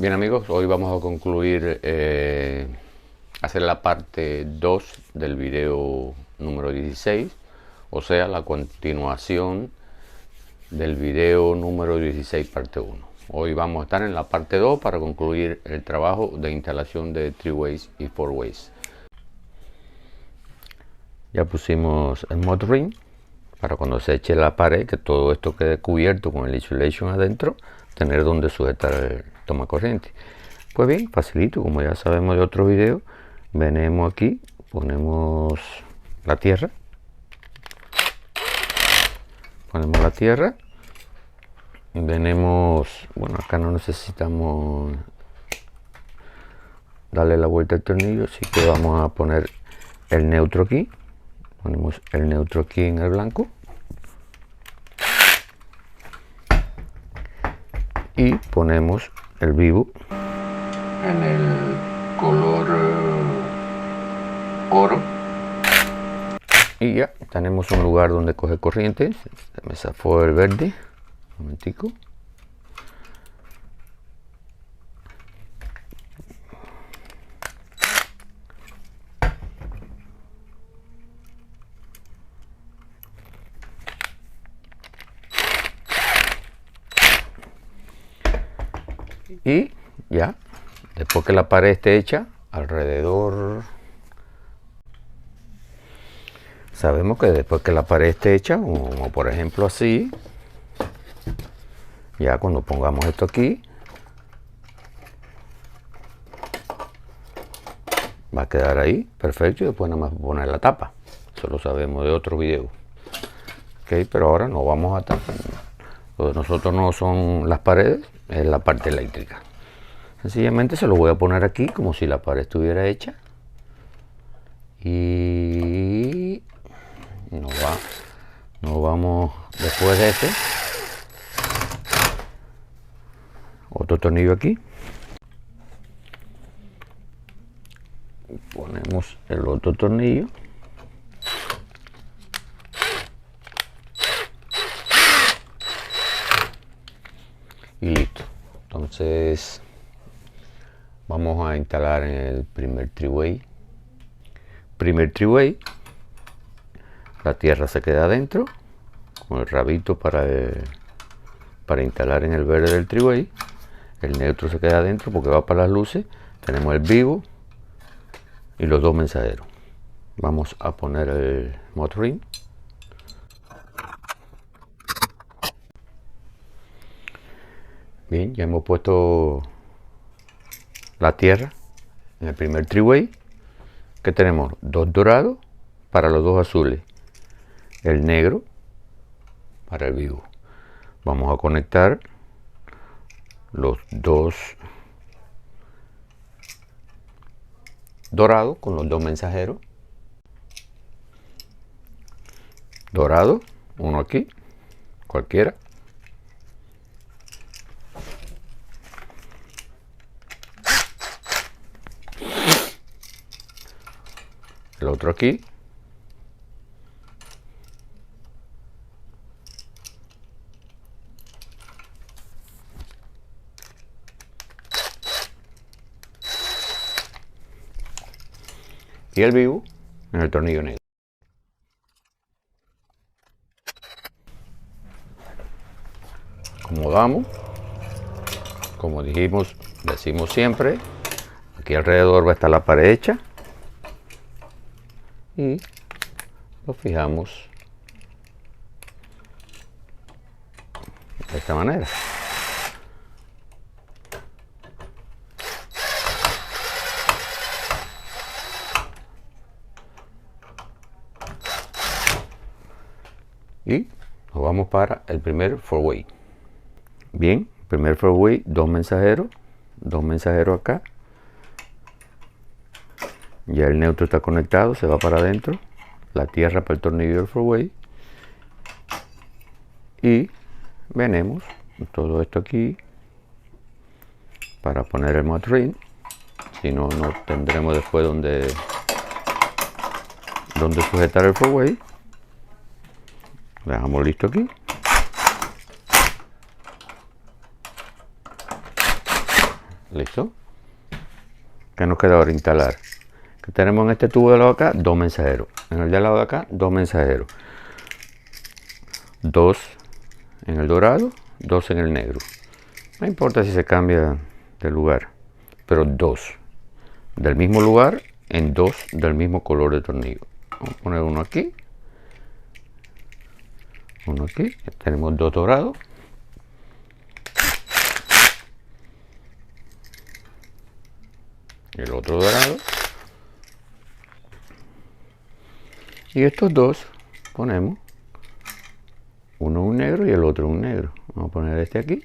Bien amigos, hoy vamos a concluir, hacer la parte 2 del video número 16, o sea, la continuación del video número 16 parte 1. Hoy vamos a estar en la parte 2 para concluir el trabajo de instalación de 3-ways y 4-ways. Ya pusimos el mod ring para cuando se eche la pared, que todo esto quede cubierto con el insulation adentro, tener donde sujetar el toma corriente. Pues bien, facilito, como ya sabemos de otros videos. Venimos aquí, ponemos la tierra, venimos, bueno, acá no necesitamos darle la vuelta al tornillo, así que vamos a poner el neutro aquí, ponemos el neutro aquí en el blanco y ponemos el vivo en el color oro, y ya tenemos un lugar donde coger corriente. Me zafó el verde, un momentico. Y ya, después que la pared esté hecha, alrededor, sabemos que después que la pared esté hecha, como por ejemplo así, ya cuando pongamos esto aquí, va a quedar ahí, perfecto, y después nada más poner la tapa. Eso lo sabemos de otro video. Ok, pero ahora no vamos a tapar. Lo de nosotros no son las paredes, es la parte eléctrica. Sencillamente se lo voy a poner aquí como si la pared estuviera hecha. Y nos vamos después de este. Otro tornillo aquí. Ponemos el otro tornillo. Y listo. Entonces vamos a instalar en el primer 3-way. La tierra se queda adentro con el rabito para instalar en el verde del 3-way. El neutro se queda adentro porque va para las luces. Tenemos el vivo y los dos mensajeros. Vamos a poner el mod ring. Bien, ya hemos puesto la tierra en el primer 3-way, que tenemos dos dorados para los dos azules, el negro para el vivo. Vamos a conectar los dos dorados con los dos mensajeros. Dorado, uno aquí, cualquiera. El otro aquí. Y el vivo en el tornillo negro. Acomodamos, como decimos siempre, aquí alrededor va a estar la pared hecha y lo fijamos de esta manera. Y nos vamos para el primer 4-way. Bien, primer 4-way, dos mensajeros acá. Ya el neutro está conectado, se va para adentro, la tierra para el tornillo del 4-way. Y venimos todo esto aquí para poner el mod ring. Si no, no tendremos después donde sujetar el 4-way. Lo dejamos listo aquí. ¿Listo? ¿Qué nos queda ahora? Instalar. Que tenemos en este tubo de lado de acá 2 mensajeros. En el de lado de acá 2 mensajeros. 2 en el dorado, 2 en el negro. No importa si se cambia de lugar, pero 2 del mismo lugar en 2 del mismo color de tornillo. Vamos a poner uno aquí. Uno aquí. Tenemos 2 dorados. El otro dorado. Y estos dos ponemos uno un negro y el otro un negro. Vamos a poner este aquí.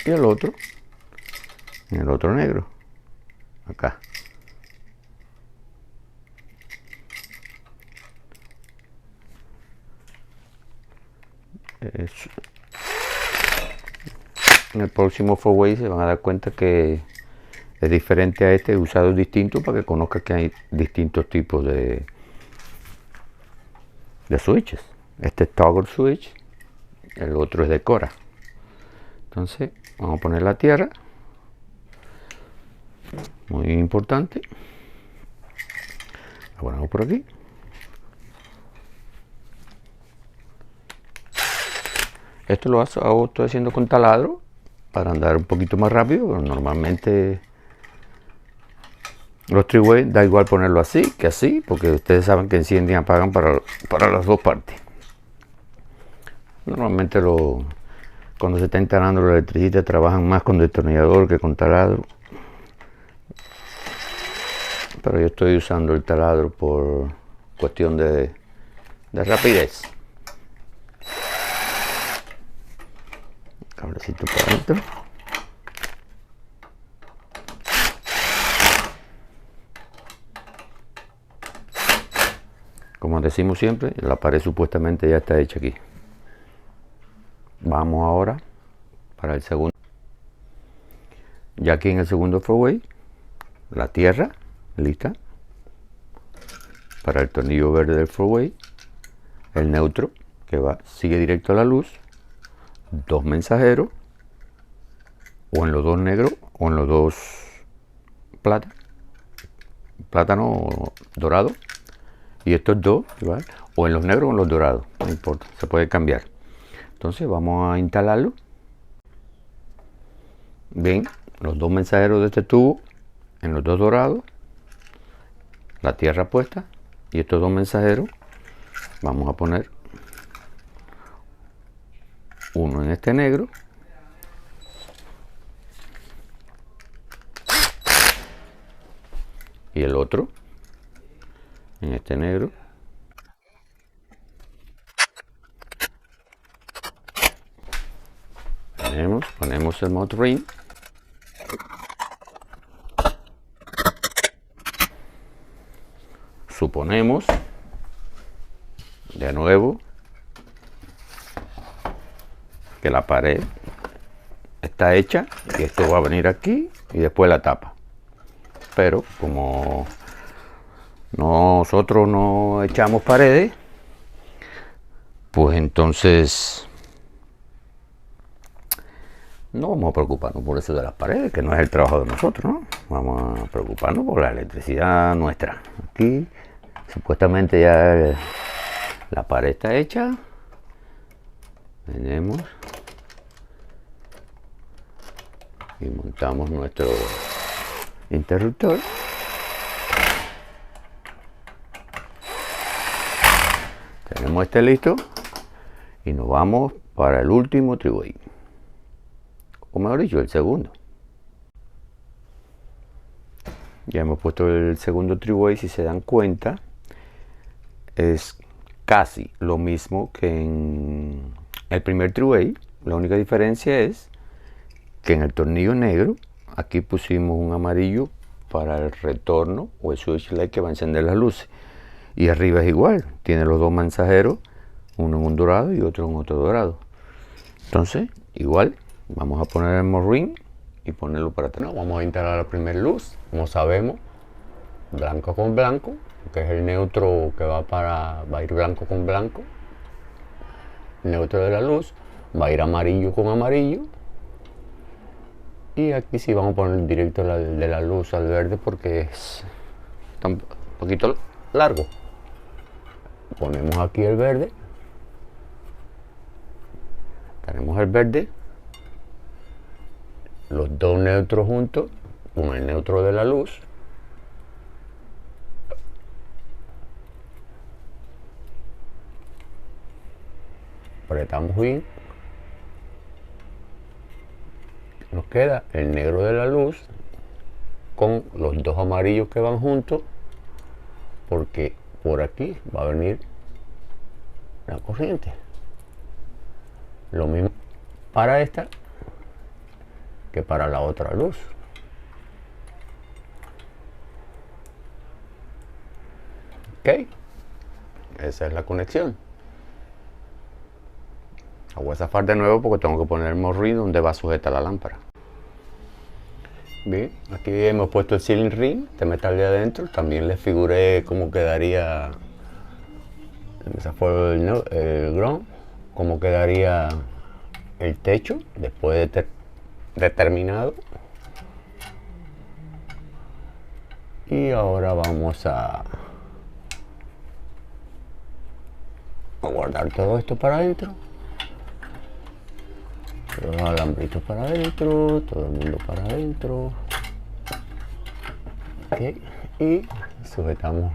Y el otro en el otro negro. Acá. En el próximo four-way se van a dar cuenta que es diferente a este, usado distinto para que conozca que hay distintos tipos de switches. Este es toggle switch, el otro es de Cora. Entonces vamos a poner la tierra, muy importante. La ponemos por aquí. Esto lo estoy haciendo con taladro para andar un poquito más rápido, pero normalmente los three-way da igual ponerlo así que así, porque ustedes saben que encienden y apagan para las dos partes. Normalmente cuando se está instalando los electricistas trabajan más con destornillador que con taladro, pero yo estoy usando el taladro por cuestión de rapidez. Cablecito para adentro. Como decimos siempre, la pared supuestamente ya está hecha aquí. Vamos ahora para el segundo. Ya aquí en el segundo four-way, la tierra lista para el tornillo verde del four-way, el neutro que sigue directo a la luz, 2 mensajeros, o en los dos negros o en los dos plátano dorado, y estos dos igual, o en los negros o en los dorados, no importa, se puede cambiar. Entonces vamos a instalarlo. Ven los 2 mensajeros de este tubo en los dos dorados, la tierra puesta, y estos 2 mensajeros vamos a poner uno en este negro y el otro en este negro. Ponemos el mod ring. Suponemos de nuevo que la pared está hecha y esto va a venir aquí y después la tapa, pero como nosotros no echamos paredes, pues entonces no vamos a preocuparnos por eso de las paredes, que no es el trabajo de nosotros, ¿no? Vamos a preocuparnos por la electricidad nuestra. Aquí supuestamente ya la pared está hecha. Tenemos y montamos nuestro interruptor. Tenemos este listo y nos vamos para el último three-way, o mejor dicho, el segundo. Ya hemos puesto el segundo three-way. Si se dan cuenta, es casi lo mismo que en el primer three-way. La única diferencia es que en el tornillo negro aquí pusimos un amarillo para el retorno o el switch light que va a encender las luces, y arriba es igual, tiene los 2 mensajeros, uno en un dorado y otro en otro dorado. Entonces igual vamos a poner el mod ring y ponerlo para atrás. Vamos a instalar la primera luz. Como sabemos, blanco con blanco, que es el neutro que va a ir blanco con blanco, neutro de la luz, va a ir amarillo con amarillo, y aquí sí vamos a poner directo de la luz al verde porque está un poquito largo. Ponemos aquí el verde, tenemos el verde, los dos neutros juntos con el neutro de la luz. Apretamos bien. Nos queda el negro de la luz con los dos amarillos que van juntos, porque por aquí va a venir la corriente. Lo mismo para esta que para la otra luz. Ok, esa es la conexión. Voy a zafar de nuevo porque tengo que poner el morri donde va a sujetar la lámpara. Bien, aquí hemos puesto el ceiling ring de metal de adentro. También les figuré cómo quedaría, ese fue el ground, cómo quedaría el techo después de terminado. Y ahora vamos a guardar todo esto para adentro. Los alambritos para adentro, todo el mundo para adentro. Okay. Y sujetamos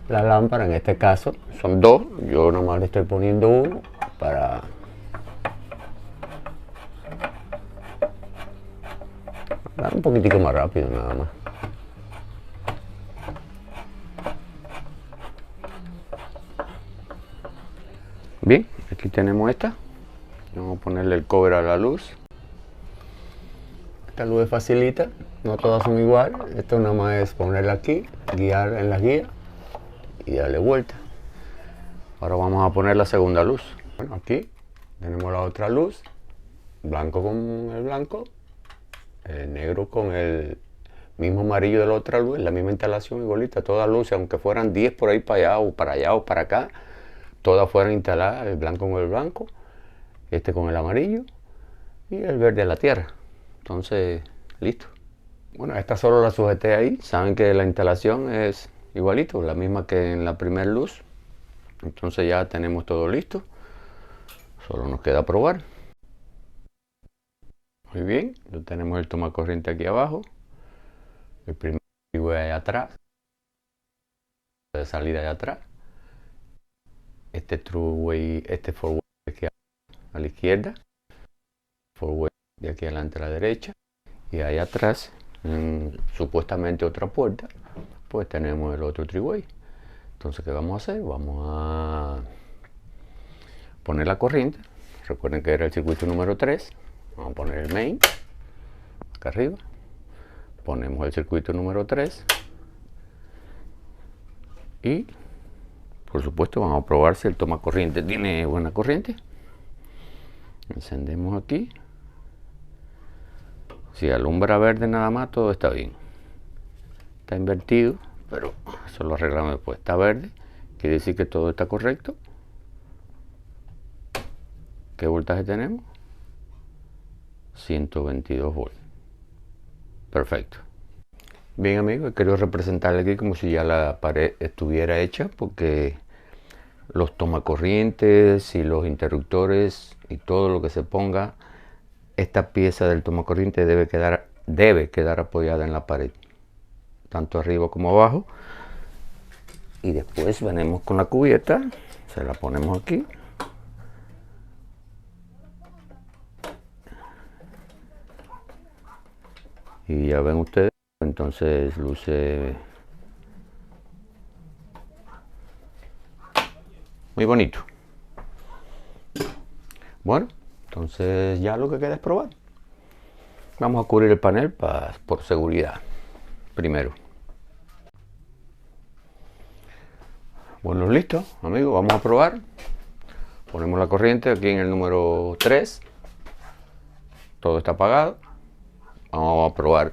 la lámpara, en este caso son dos, yo nomás le estoy poniendo uno para dar un poquitico más rápido nada más. Bien, aquí tenemos esta. Vamos a ponerle el cover a la luz. Esta luz es facilita, no todas son iguales. Esto nada más es ponerla aquí, guiar en la guía y darle vuelta. Ahora vamos a poner la segunda luz. Bueno, aquí tenemos la otra luz, blanco con el blanco, el negro con el mismo amarillo de la otra luz, la misma instalación igualita. Todas luces, aunque fueran 10 por ahí para allá o para allá o para acá, todas fueran instaladas, el blanco con el blanco, este con el amarillo y el verde a la tierra. Entonces, listo. Bueno, esta solo la sujeté ahí. Saben que la instalación es igualito, la misma que en la primera luz. Entonces ya tenemos todo listo. Solo nos queda probar. Muy bien, ya tenemos el tomacorriente aquí abajo. El primer allá atrás. De salida allá atrás. Este throughway, este forward aquí a la izquierda. Forward de aquí adelante a la derecha. Y ahí atrás, supuestamente otra puerta, pues tenemos el otro three-way. Entonces, ¿qué vamos a hacer? Vamos a poner la corriente. Recuerden que era el circuito número 3. Vamos a poner el main acá arriba. Ponemos el circuito número 3. Y, por supuesto, vamos a probar si el tomacorriente tiene buena corriente. Encendemos aquí. Si alumbra verde nada más, todo está bien. Está invertido, pero eso lo arreglamos después. Está verde, quiere decir que todo está correcto. ¿Qué voltaje tenemos? 122 volts. Perfecto. Bien, amigos, quiero representarle aquí como si ya la pared estuviera hecha, porque los tomacorrientes y los interruptores y todo lo que se ponga, esta pieza del tomacorriente debe quedar apoyada en la pared, tanto arriba como abajo. Y después venimos con la cubierta, se la ponemos aquí. Y ya ven ustedes, entonces luce muy bonito. Bueno, entonces ya lo que queda es probar. Vamos a cubrir el panel por seguridad primero. Bueno, listo, amigos, vamos a probar. Ponemos la corriente aquí en el número 3. Todo está apagado. Vamos a probar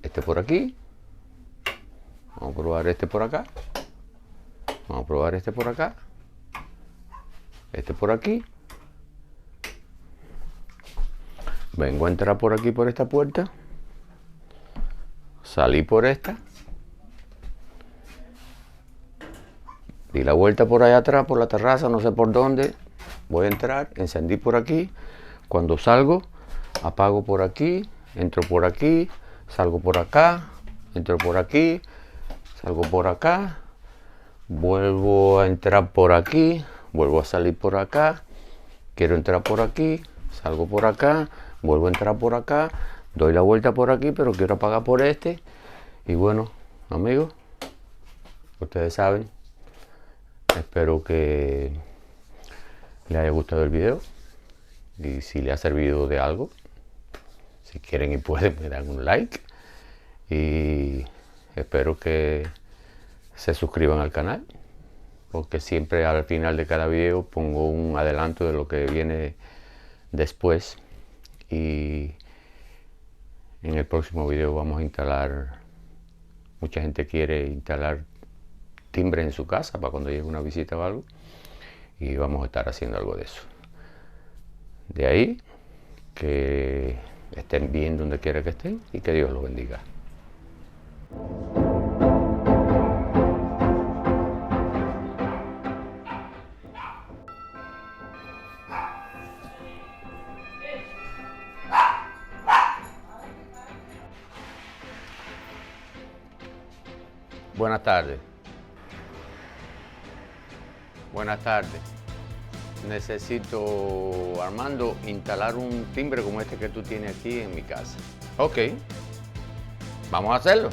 este por aquí. Vamos a probar este por acá. Vamos a probar este por acá. Este por aquí. Vengo a entrar por aquí por esta puerta. Salí por esta. Di la vuelta por allá atrás, por la terraza, no sé por dónde. Voy a entrar, encendí por aquí. Cuando salgo, apago por aquí, entro por aquí, salgo por acá, entro por aquí, salgo por acá, vuelvo a entrar por aquí, vuelvo a salir por acá, quiero entrar por aquí, salgo por acá, vuelvo a entrar por acá, doy la vuelta por aquí, pero quiero apagar por este. Y bueno, amigos, ustedes saben, espero que les haya gustado el video y si les ha servido de algo, si quieren y pueden, me dan un like y espero que se suscriban al canal, porque siempre al final de cada video pongo un adelanto de lo que viene después. Y en el próximo video vamos a instalar, mucha gente quiere instalar timbres en su casa para cuando llegue una visita o algo, y vamos a estar haciendo algo de eso. De ahí que estén bien donde quiera que estén y que Dios los bendiga. Buenas tardes. Buenas tardes. Necesito, Armando, instalar un timbre como este que tú tienes aquí en mi casa. Ok. Vamos a hacerlo.